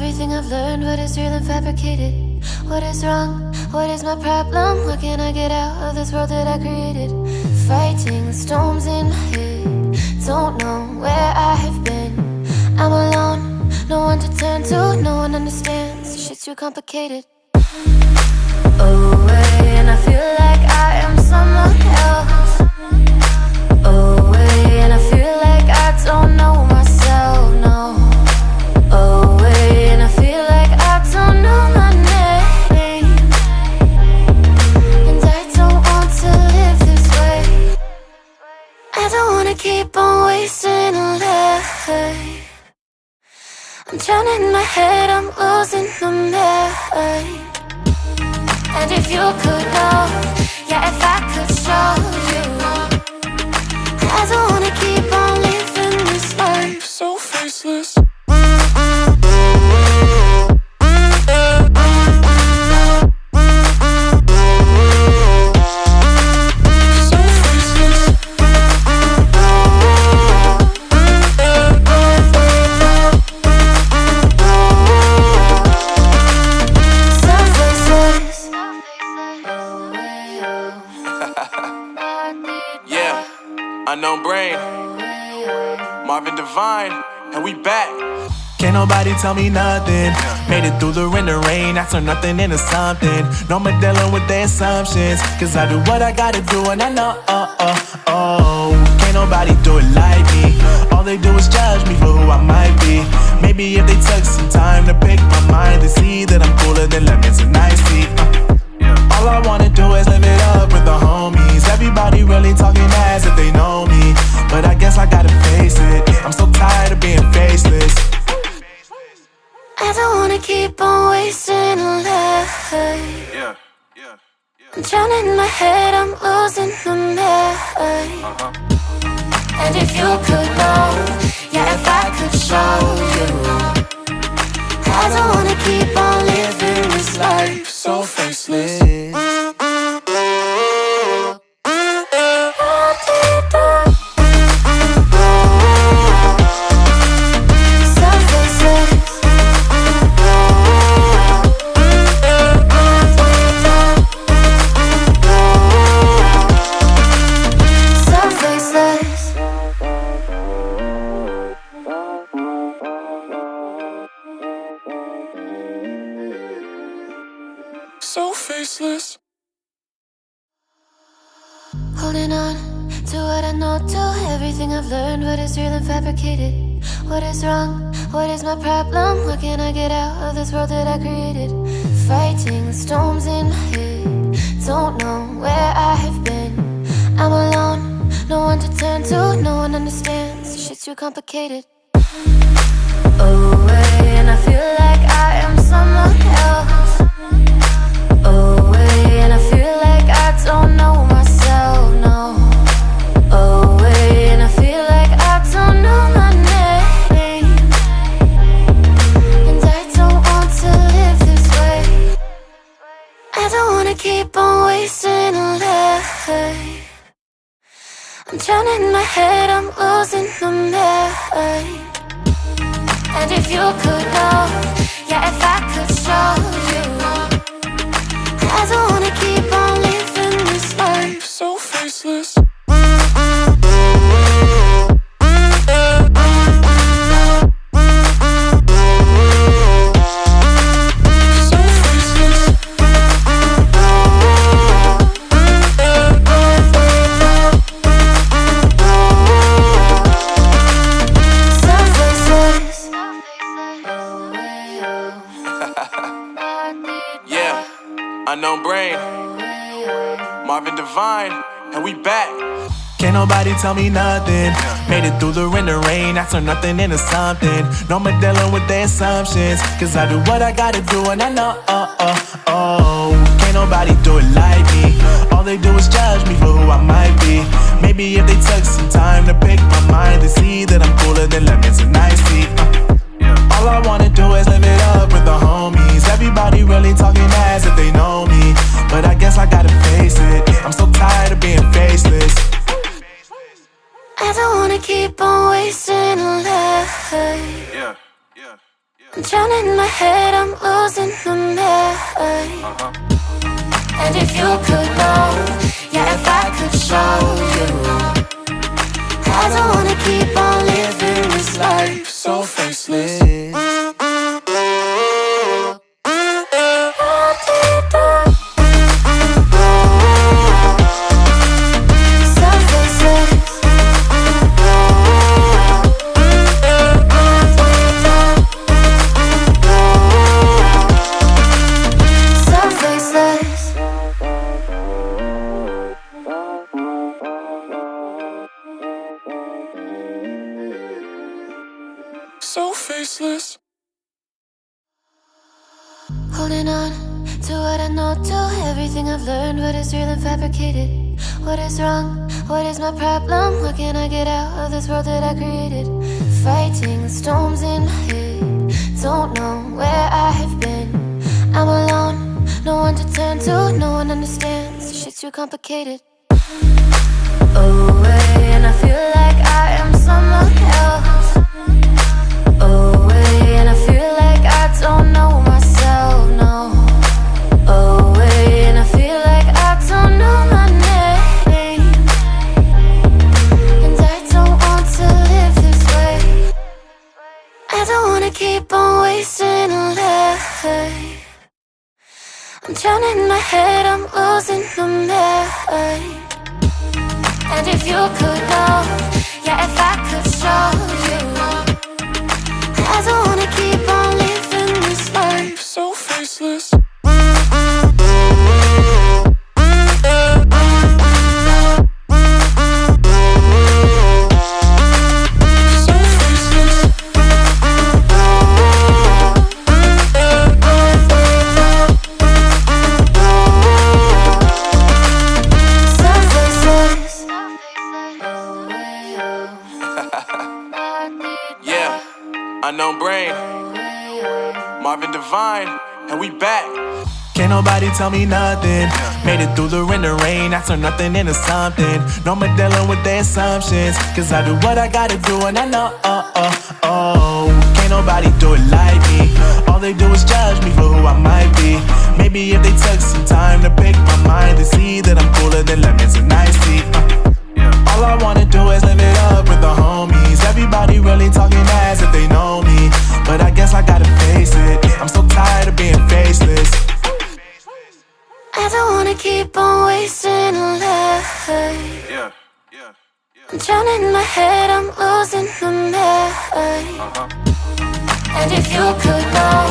everything I've learned, what is real and fabricated. What is wrong? What is my problem? How can I get out of this world that I created? Fighting storms in my head, don't know where I have been. I'm alone, no one to turn to, no one understands. Shit's too complicated. Away, and I feel like I am someone else. Away, and I feel like I don't know myself, no. Away, and I feel like I don't know my name. And I don't want to live this way. I don't wanna keep on wasting a life. I'm drowning in my head, I'm losing my mind. And if you could know, yeah, if I could show you, I don't wanna keep on living this life so faceless. Unknown brain, Marvin Divine, and we back. Can't nobody tell me nothing. Made it through the rain and rain, I turn nothing into something. No more dealing with their assumptions, cause I do what I gotta do and I know, can't nobody do it like me. All they do is judge me for who I might be. Maybe if they took some time to pick my mind, they see that I'm cooler than lemons and iced tea. All I wanna do is live it up with the homies. Everybody really talking as if they know me, but I guess I gotta face it. I'm so tired of being faceless. I don't wanna keep on wasting a life. I'm drowning in my head, I'm losing my mind. And if you could know, yeah, if I could show you, I don't wanna keep on living this life so faceless. So faceless. Holding on to what I know, to everything I've learned, what is real and fabricated. What is wrong? What is my problem? How can I get out of this world that I created? Fighting storms in my head, don't know where I have been. I'm alone, no one to turn to, no one understands. Shit's too complicated. Away, and I feel like I am someone else. Away, and I feel like I don't know myself, no. Away, and I feel like I don't know my name. And I don't want to live this way. I don't wanna keep on wasting a life. I'm drowning in my head, I'm losing my mind. And if you could know, yeah, if I could show you, I don't wanna keep on living this life so faceless. Unknown brain, Marvin Divine, and we back. Can't nobody tell me nothing. Made it through the rain and rain, I turn nothing into something. No more dealing with their assumptions, cause I do what I gotta do and I know, can't nobody do it like me. All they do is judge me for who I might be. Maybe if they took some time to pick my mind, they see that I'm cooler than lemons and iced tea. All I wanna do is live it up with the homies. Everybody really talking as if they know me, but I guess I gotta face it. I'm so tired of being faceless. I don't wanna keep on wasting a life. I'm drowning in my head, I'm losing my mind. And if you could know, yeah, if I could show you, I don't wanna keep on living this life so faceless. So faceless. Holding on to what I know, to everything I've learned. What is real and fabricated? What is wrong? What is my problem? What can I get out of this world that I created? Fighting the storms in my head. Don't know where I have been. I'm alone, no one to turn to. No one understands, this shit's too complicated. Away, and I feel like I am someone else. Away, and I feel like I don't know myself, no. Away, and I feel like I don't know my name. And I don't want to live this way. I don't wanna keep on wasting a life. I'm drowning in my head, I'm losing my mind. And if you could know, yeah, if I could show you, I don't wanna keep on living this life So faceless. Yeah, unknown brain, Marvin Divine, and we back. Can't nobody tell me nothing. Made it through the rain and rain, I turn nothing into something. No more dealing with their assumptions, cause I do what I gotta do and I know, can't nobody do it like me. All they do is judge me for who I might be. Maybe if they took some time to pick my mind and see that I'm cooler than lemons and iced tea. All I wanna do is live it up with the homies. Everybody really talking as if they know me, but I guess I gotta face it. I'm so tired of being faceless. I don't wanna keep on wasting a life. I'm drowning in my head, I'm losing my mind. And if you could know,